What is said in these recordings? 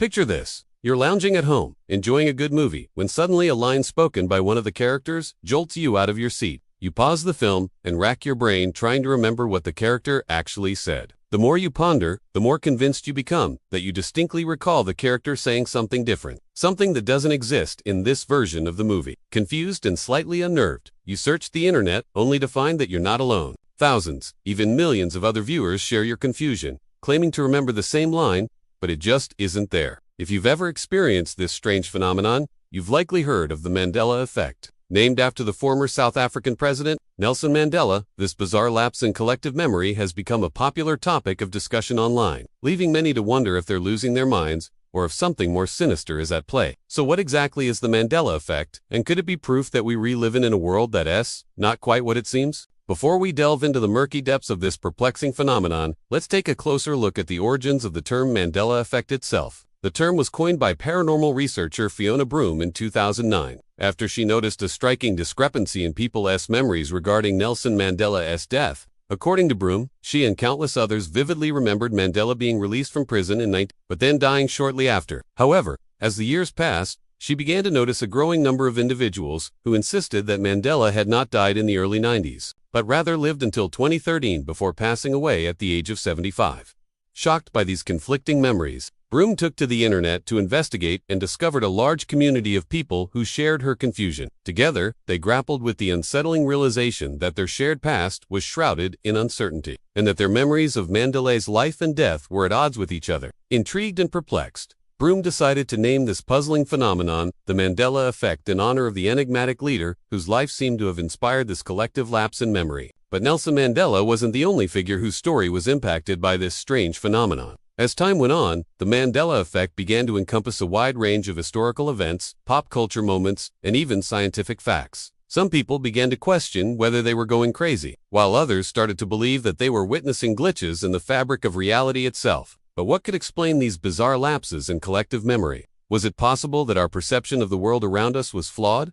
Picture this. You're lounging at home, enjoying a good movie, when suddenly a line spoken by one of the characters jolts you out of your seat. You pause the film and rack your brain trying to remember what the character actually said. The more you ponder, the more convinced you become that you distinctly recall the character saying something different, something that doesn't exist in this version of the movie. Confused and slightly unnerved, you search the internet only to find that you're not alone. Thousands, even millions of other viewers share your confusion, claiming to remember the same line, but it just isn't there. If you've ever experienced this strange phenomenon, you've likely heard of the Mandela Effect. Named after the former South African president, Nelson Mandela, this bizarre lapse in collective memory has become a popular topic of discussion online, leaving many to wonder if they're losing their minds or if something more sinister is at play. So what exactly is the Mandela Effect, and could it be proof that we live in a world that's not quite what it seems? Before we delve into the murky depths of this perplexing phenomenon, let's take a closer look at the origins of the term Mandela Effect itself. The term was coined by paranormal researcher Fiona Broome in 2009, after she noticed a striking discrepancy in people's memories regarding Nelson Mandela's death. According to Broome, she and countless others vividly remembered Mandela being released from prison in 19, but then dying shortly after. However, as the years passed, she began to notice a growing number of individuals who insisted that Mandela had not died in the early 90s, but rather lived until 2013 before passing away at the age of 75. Shocked by these conflicting memories, Broome took to the internet to investigate and discovered a large community of people who shared her confusion. Together, they grappled with the unsettling realization that their shared past was shrouded in uncertainty, and that their memories of Mandela's life and death were at odds with each other. Intrigued and perplexed, Broome decided to name this puzzling phenomenon the Mandela Effect in honor of the enigmatic leader whose life seemed to have inspired this collective lapse in memory. But Nelson Mandela wasn't the only figure whose story was impacted by this strange phenomenon. As time went on, the Mandela Effect began to encompass a wide range of historical events, pop culture moments, and even scientific facts. Some people began to question whether they were going crazy, while others started to believe that they were witnessing glitches in the fabric of reality itself. But what could explain these bizarre lapses in collective memory? Was it possible that our perception of the world around us was flawed?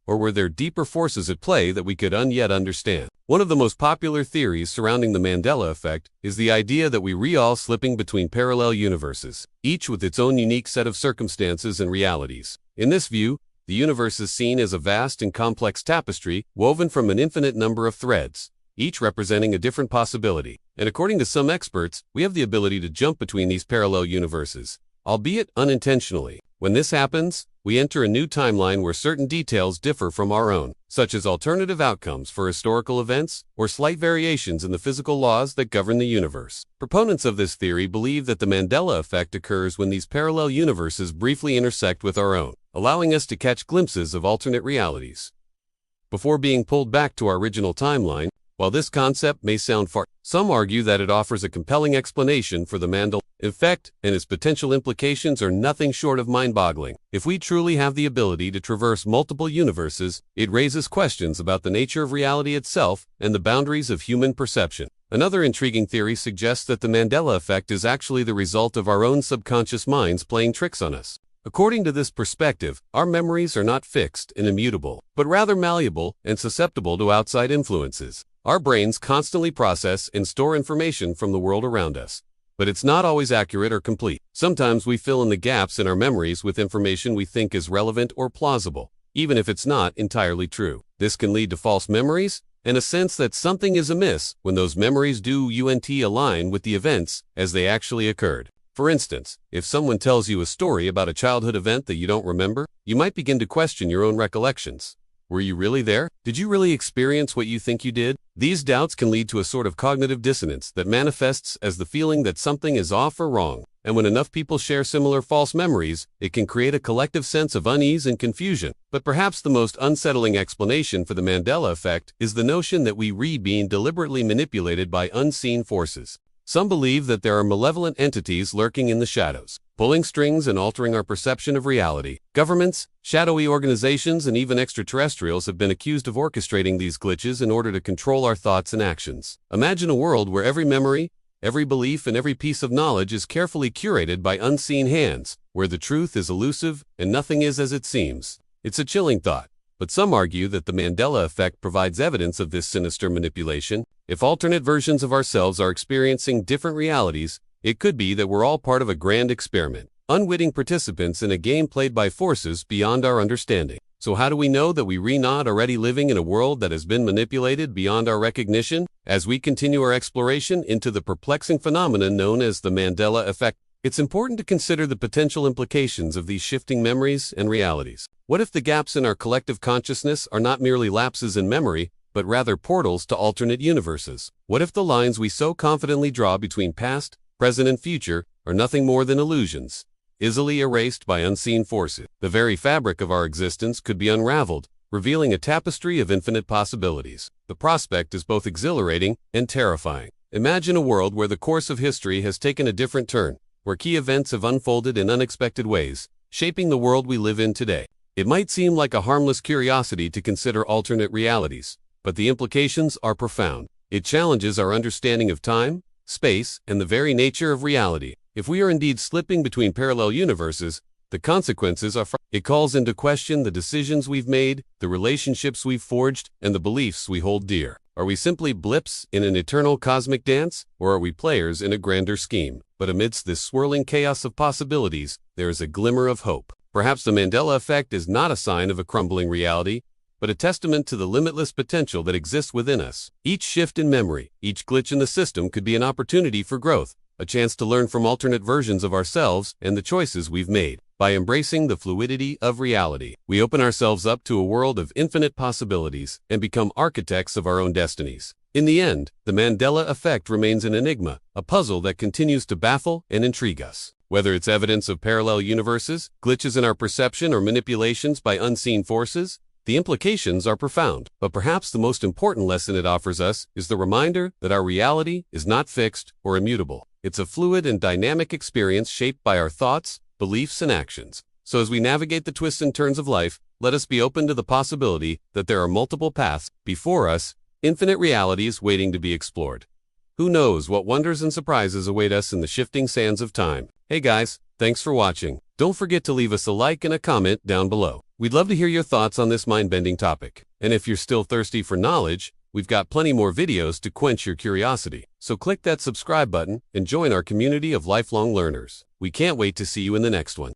Or were there deeper forces at play that we could yet understand? One of the most popular theories surrounding the Mandela Effect is the idea that we're all slipping between parallel universes, each with its own unique set of circumstances and realities. In this view, the universe is seen as a vast and complex tapestry woven from an infinite number of threads, each representing a different possibility. And according to some experts, we have the ability to jump between these parallel universes, albeit unintentionally. When this happens, we enter a new timeline where certain details differ from our own, such as alternative outcomes for historical events or slight variations in the physical laws that govern the universe. Proponents of this theory believe that the Mandela Effect occurs when these parallel universes briefly intersect with our own, allowing us to catch glimpses of alternate realities before being pulled back to our original timeline. While this concept may sound far, some argue that it offers a compelling explanation for the Mandela Effect, and its potential implications are nothing short of mind-boggling. If we truly have the ability to traverse multiple universes, it raises questions about the nature of reality itself and the boundaries of human perception. Another intriguing theory suggests that the Mandela Effect is actually the result of our own subconscious minds playing tricks on us. According to this perspective, our memories are not fixed and immutable, but rather malleable and susceptible to outside influences. Our brains constantly process and store information from the world around us, but it's not always accurate or complete. Sometimes we fill in the gaps in our memories with information we think is relevant or plausible, even if it's not entirely true. This can lead to false memories and a sense that something is amiss when those memories don't align with the events as they actually occurred. For instance, if someone tells you a story about a childhood event that you don't remember, you might begin to question your own recollections. Were you really there? Did you really experience what you think you did? These doubts can lead to a sort of cognitive dissonance that manifests as the feeling that something is off or wrong. And when enough people share similar false memories, it can create a collective sense of unease and confusion. But perhaps the most unsettling explanation for the Mandela Effect is the notion that we're being deliberately manipulated by unseen forces. Some believe that there are malevolent entities lurking in the shadows, pulling strings and altering our perception of reality. Governments, shadowy organizations, and even extraterrestrials have been accused of orchestrating these glitches in order to control our thoughts and actions. Imagine a world where every memory, every belief, and every piece of knowledge is carefully curated by unseen hands, where the truth is elusive and nothing is as it seems. It's a chilling thought, but some argue that the Mandela Effect provides evidence of this sinister manipulation. If alternate versions of ourselves are experiencing different realities, it could be that we're all part of a grand experiment, unwitting participants in a game played by forces beyond our understanding. So how do we know that we're not already living in a world that has been manipulated beyond our recognition? As we continue our exploration into the perplexing phenomenon known as the Mandela Effect, it's important to consider the potential implications of these shifting memories and realities. What if the gaps in our collective consciousness are not merely lapses in memory, but rather portals to alternate universes? What if the lines we so confidently draw between past, present, and future are nothing more than illusions, easily erased by unseen forces? The very fabric of our existence could be unraveled, revealing a tapestry of infinite possibilities. The prospect is both exhilarating and terrifying. Imagine a world where the course of history has taken a different turn, where key events have unfolded in unexpected ways, shaping the world we live in today. It might seem like a harmless curiosity to consider alternate realities, but the implications are profound. It challenges our understanding of time, space, and the very nature of reality. If we are indeed slipping between parallel universes, the consequences are it calls into question the decisions we've made, the relationships we've forged, and the beliefs we hold dear. Are we simply blips in an eternal cosmic dance, or are we players in a grander scheme? But amidst this swirling chaos of possibilities, there is a glimmer of hope. Perhaps the Mandela Effect is not a sign of a crumbling reality, but a testament to the limitless potential that exists within us. Each shift in memory, each glitch in the system could be an opportunity for growth, a chance to learn from alternate versions of ourselves and the choices we've made. By embracing the fluidity of reality, we open ourselves up to a world of infinite possibilities and become architects of our own destinies. In the end, the Mandela Effect remains an enigma, a puzzle that continues to baffle and intrigue us. Whether it's evidence of parallel universes, glitches in our perception, or manipulations by unseen forces, the implications are profound. But perhaps the most important lesson it offers us is the reminder that our reality is not fixed or immutable. It's a fluid and dynamic experience shaped by our thoughts, beliefs, and actions. So as we navigate the twists and turns of life, let us be open to the possibility that there are multiple paths before us, infinite realities waiting to be explored. Who knows what wonders and surprises await us in the shifting sands of time? Hey guys, thanks for watching. Don't forget to leave us a like and a comment down below. We'd love to hear your thoughts on this mind-bending topic. And if you're still thirsty for knowledge, we've got plenty more videos to quench your curiosity. So click that subscribe button and join our community of lifelong learners. We can't wait to see you in the next one.